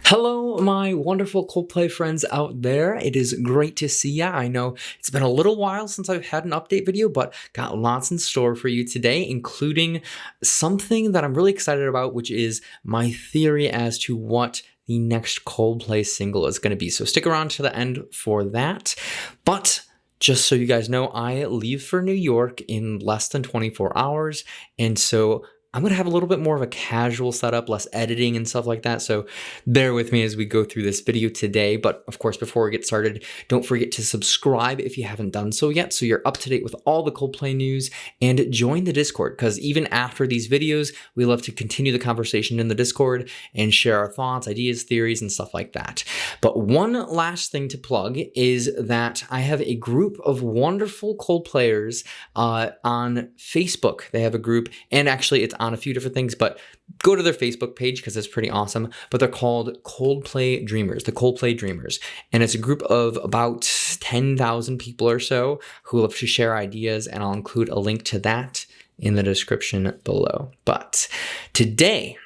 Hello, my wonderful Coldplay friends out there. It is great to see ya. I know it's been a little while since I've had an update video, but got lots in store for you today, including something that I'm really excited about, which is my theory as to what the next Coldplay single is going to be. So stick around to the end for that. But just so you guys know, I leave for New York in less than 24 hours, and so I'm going to have a little bit more of a casual setup, less editing and stuff like that. So bear with me as we go through this video today. But of course, before we get started, don't forget to subscribe if you haven't done so yet, so you're up to date with all the Coldplay news, and join the Discord, because even after these videos, we love to continue the conversation in the Discord and share our thoughts, ideas, theories, and stuff like that. But one last thing to plug is that I have a group of wonderful Coldplayers on Facebook. They have a group, and actually it's on a few different things, but go to their Facebook page because it's pretty awesome. But they're called Coldplay Dreamers, the Coldplay Dreamers. And it's a group of about 10,000 people or so who love to share ideas, and I'll include a link to that in the description below. But today,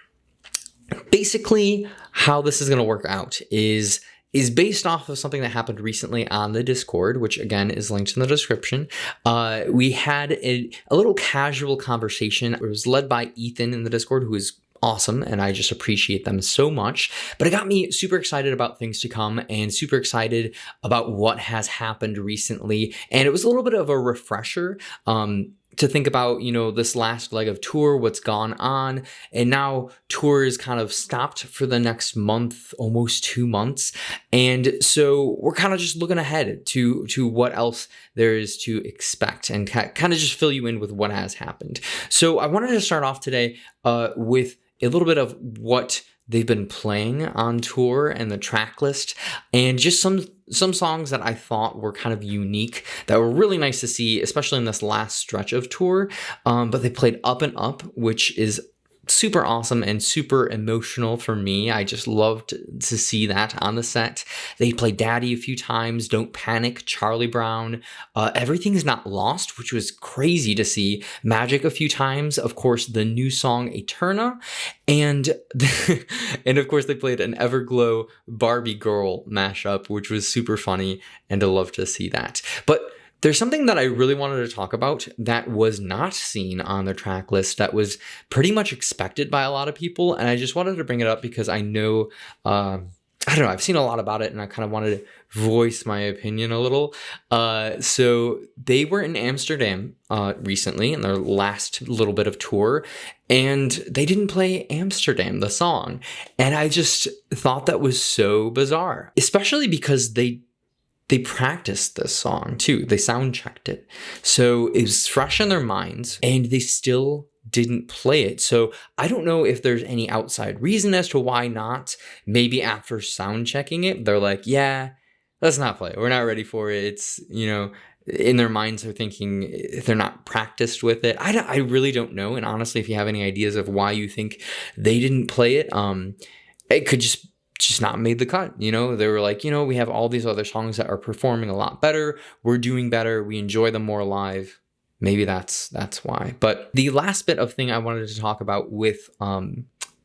basically how this is going to work out is based off of something that happened recently on the Discord, which again is linked in the description. We had a little casual conversation. It was led by Ethan in the Discord, who is awesome, and I just appreciate them so much. But it got me super excited about things to come and super excited about what has happened recently. And it was a little bit of a refresher to think about, this last leg of tour, what's gone on. And now tour is kind of stopped for the next month, almost 2 months. And so we're kind of just looking ahead to what else there is to expect, and kind of just fill you in with what has happened. So I wanted to start off today with a little bit of what they've been playing on tour and the track list, and just some songs that I thought were kind of unique that were really nice to see, especially in this last stretch of tour. But they played Up and Up, which is super awesome and super emotional for me. I just loved to see that on the set. They played Daddy a few times, Don't Panic, Charlie Brown, Everything's Not Lost, which was crazy to see, Magic a few times, of course, the new song Eterna, and and of course they played an Everglow Barbie Girl mashup, which was super funny, and I love to see that. But there's something that I really wanted to talk about that was not seen on the track list that was pretty much expected by a lot of people. And I just wanted to bring it up because I know, I don't know, I've seen a lot about it, and I kind of wanted to voice my opinion a little. So they were in Amsterdam recently in their last little bit of tour, and they didn't play Amsterdam, the song. And I just thought that was so bizarre, especially because they practiced this song too. They sound checked it. So it was fresh in their minds, and they still didn't play it. So I don't know if there's any outside reason as to why not. Maybe after sound checking it, they're like, yeah, let's not play it. We're not ready for it. It's, in their minds they're thinking if they're not practiced with it. I really don't know. And honestly, if you have any ideas of why you think they didn't play it, it could just not made the cut. They were like, we have all these other songs that are performing a lot better. We're doing better. We enjoy them more live. Maybe that's why. But the last bit of thing I wanted to talk about with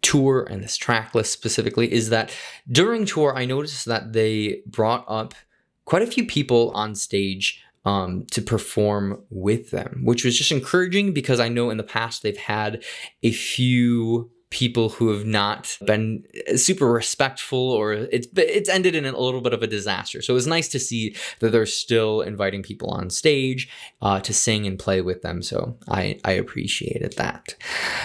tour and this track list specifically is that during tour, I noticed that they brought up quite a few people on stage to perform with them, which was just encouraging, because I know in the past they've had a few people who have not been super respectful, or it's ended in a little bit of a disaster. So it was nice to see that they're still inviting people on stage to sing and play with them. So I appreciated that.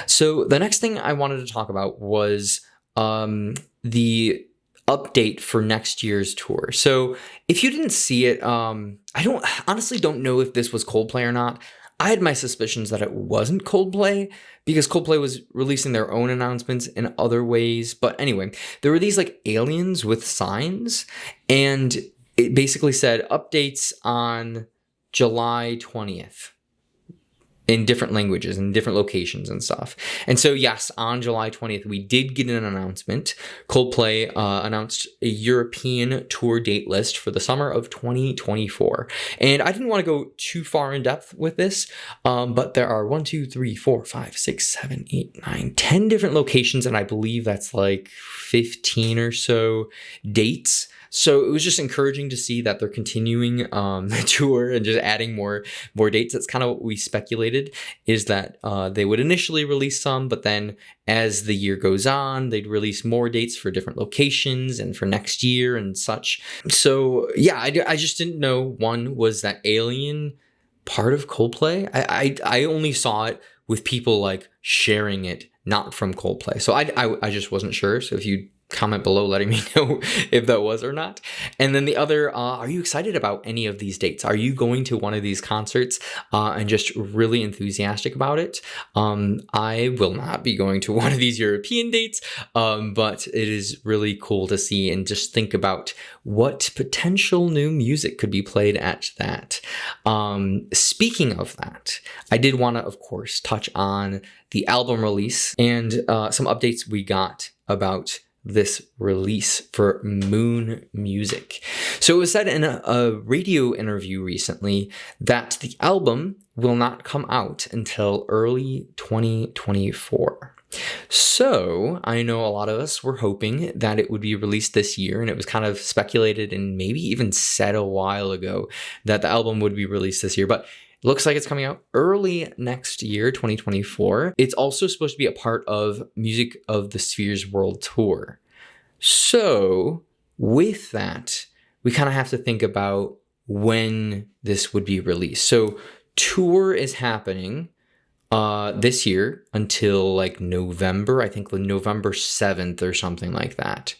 So the next thing I wanted to talk about was the update for next year's tour. So if you didn't see it, I honestly don't know if this was Coldplay or not. I had my suspicions that it wasn't Coldplay, because Coldplay was releasing their own announcements in other ways. But anyway, there were these like aliens with signs, and it basically said updates on July 20th in different languages and different locations and stuff. And so, yes, on July 20th, we did get an announcement. Coldplay announced a European tour date list for the summer of 2024. And I didn't want to go too far in depth with this, but there are 10 different locations, and I believe that's like 15 or so dates. So it was just encouraging to see that they're continuing the tour and just adding more dates. That's kind of what we speculated, is that they would initially release some, but then as the year goes on, they'd release more dates for different locations and for next year and such. So yeah, I just didn't know, one, was that Alien part of Coldplay? I only saw it with people like sharing it, not from Coldplay. So I just wasn't sure. So if you comment below letting me know if that was or not. And then the other, are you excited about any of these dates? Are you going to one of these concerts and just really enthusiastic about it? I will not be going to one of these European dates, but it is really cool to see and just think about what potential new music could be played at that. Speaking of that, I did want to, of course, touch on the album release and some updates we got about this release for Moon Music. So it was said in a radio interview recently that the album will not come out until early 2024. So I know a lot of us were hoping that it would be released this year, and it was kind of speculated and maybe even said a while ago that the album would be released this year, but looks like it's coming out early next year, 2024. It's also supposed to be a part of Music of the Spheres World Tour. So with that, we kind of have to think about when this would be released. So tour is happening this year until like November, I think November 7th or something like that.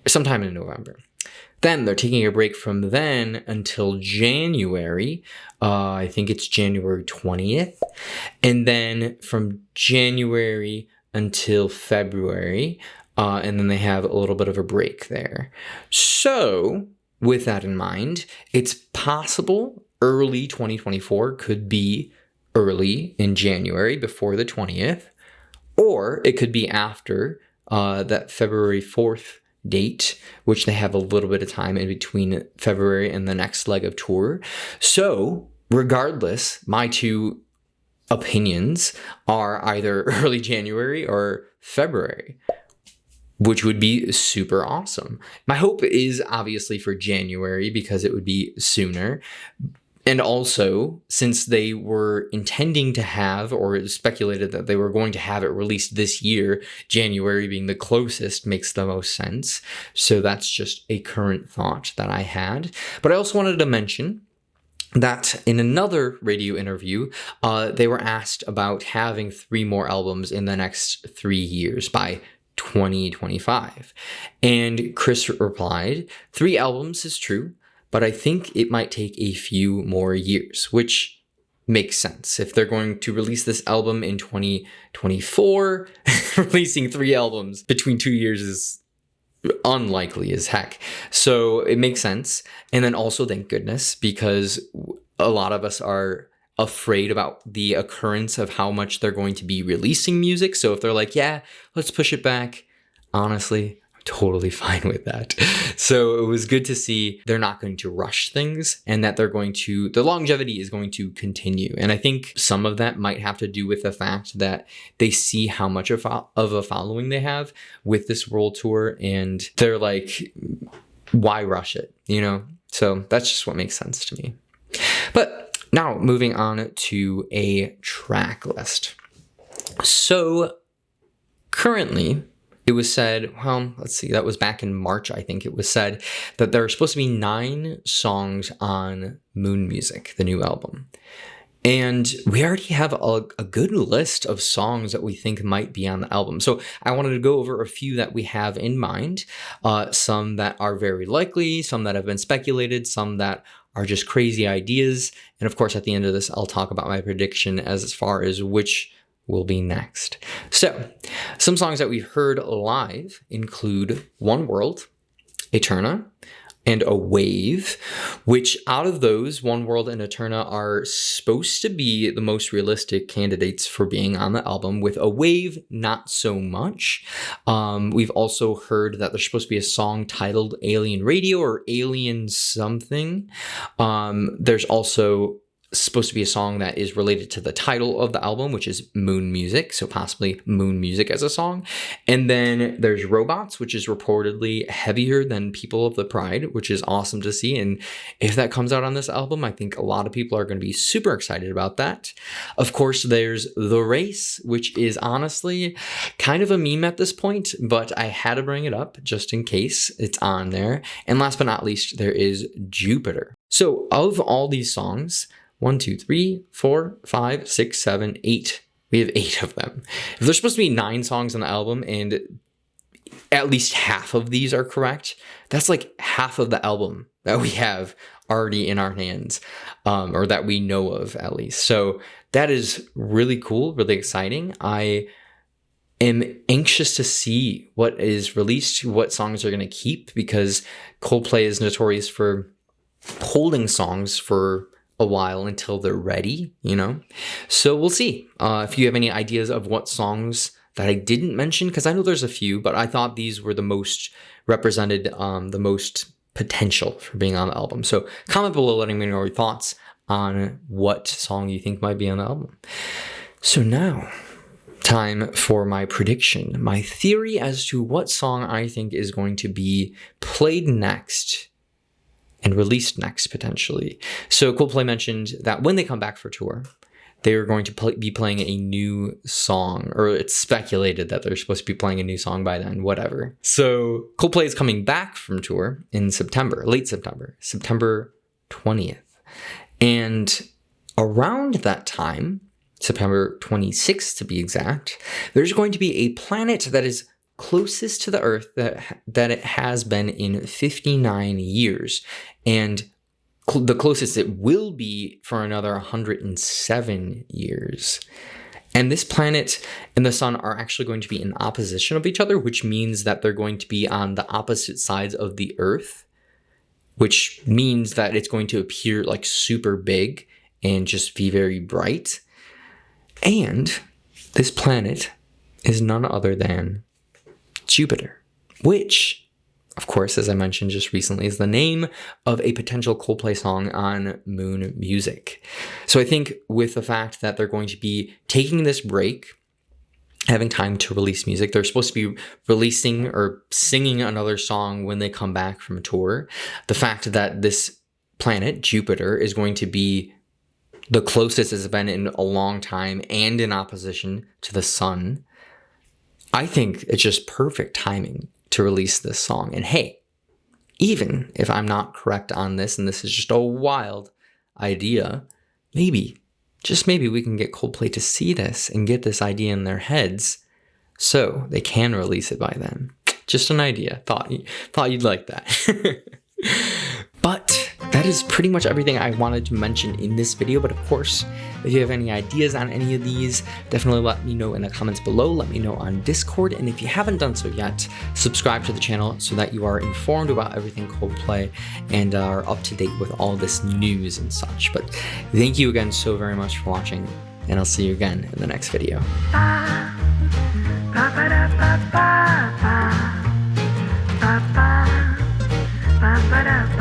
Sometime in November. Then they're taking a break from then until January. I think it's January 20th. And then from January until February. And then they have a little bit of a break there. So with that in mind, it's possible early 2024 could be early in January before the 20th. Or it could be after that February 4th date, which they have a little bit of time in between February and the next leg of tour. So regardless, my two opinions are either early January or February, which would be super awesome. My hope is obviously for January because it would be sooner. And also, since they were intending to have, or speculated that they were going to have it released this year, January being the closest makes the most sense. So that's just a current thought that I had. But I also wanted to mention that in another radio interview, they were asked about having 3 more albums in the next 3 years by 2025. And Chris replied, 3 albums is true, but I think it might take a few more years, which makes sense. If they're going to release this album in 2024, releasing 3 albums between 2 years is unlikely as heck. So it makes sense. And then also, thank goodness, because a lot of us are afraid about the occurrence of how much they're going to be releasing music. So if they're like, yeah, let's push it back, honestly, I'm totally fine with that. So it was good to see they're not going to rush things and that they're going to, the longevity is going to continue. And I think some of that might have to do with the fact that they see how much of a following they have with this world tour, and they're like, why rush it, you know? So that's just what makes sense to me. But now, moving on to a track list. So currently, it was said, well, let's see, that was back in March, I think it was said, that there are supposed to be 9 songs on Moon Music, the new album. And we already have a good list of songs that we think might be on the album. So I wanted to go over a few that we have in mind, some that are very likely, some that have been speculated, some that are just crazy ideas. And of course, at the end of this, I'll talk about my prediction as far as which will be next. So some songs that we've heard live include One World, Eterna, and A Wave, which out of those, One World and Eterna are supposed to be the most realistic candidates for being on the album. With A Wave, not so much. We've also heard that there's supposed to be a song titled Alien Radio or Alien something. There's also supposed to be a song that is related to the title of the album, which is Moon Music, so possibly Moon Music as a song. And then there's Robots, which is reportedly heavier than People of the Pride, which is awesome to see. And if that comes out on this album, I think a lot of people are going to be super excited about that. Of course, there's The Race, which is honestly kind of a meme at this point, but I had to bring it up just in case it's on there. And last but not least, there is Jupiter. So of all these songs, 1, 2, 3, 4, 5, 6, 7, 8. We have 8 of them. If there's supposed to be 9 songs on the album and at least half of these are correct, that's like half of the album that we have already in our hands, or that we know of at least. So that is really cool, really exciting. I am anxious to see what is released, what songs are going to keep, because Coldplay is notorious for holding songs for a while until they're ready, you know? So we'll see. If you have any ideas of what songs that I didn't mention, because I know there's a few, but I thought these were the most represented, the most potential for being on the album. So comment below letting me know your thoughts on what song you think might be on the album. So now, time for my prediction, my theory as to what song I think is going to be played next and released next, potentially. So Coldplay mentioned that when they come back for tour, they are going to be playing a new song, or it's speculated that they're supposed to be playing a new song by then, whatever. So Coldplay is coming back from tour in September, late September, September 20th. And around that time, September 26th to be exact, there's going to be a planet that is closest to the Earth that it has been in 59 years. And the closest it will be for another 107 years. And this planet and the sun are actually going to be in opposition of each other, which means that they're going to be on the opposite sides of the Earth, which means that it's going to appear like super big and just be very bright. And this planet is none other than Jupiter, which, of course, as I mentioned just recently, is the name of a potential Coldplay song on Moon Music. So I think with the fact that they're going to be taking this break, having time to release music, they're supposed to be releasing or singing another song when they come back from a tour. The fact that this planet, Jupiter, is going to be the closest it's been in a long time and in opposition to the sun, I think it's just perfect timing to release this song. And hey, even if I'm not correct on this, and this is just a wild idea, maybe, just maybe we can get Coldplay to see this and get this idea in their heads so they can release it by then. Just an idea. Thought you'd like that. But that is pretty much everything I wanted to mention in this video. But of course, if you have any ideas on any of these, definitely let me know in the comments below. Let me know on Discord. And if you haven't done so yet, subscribe to the channel so that you are informed about everything Coldplay and are up to date with all this news and such. But thank you again so very much for watching, and I'll see you again in the next video. Ba-ba-da.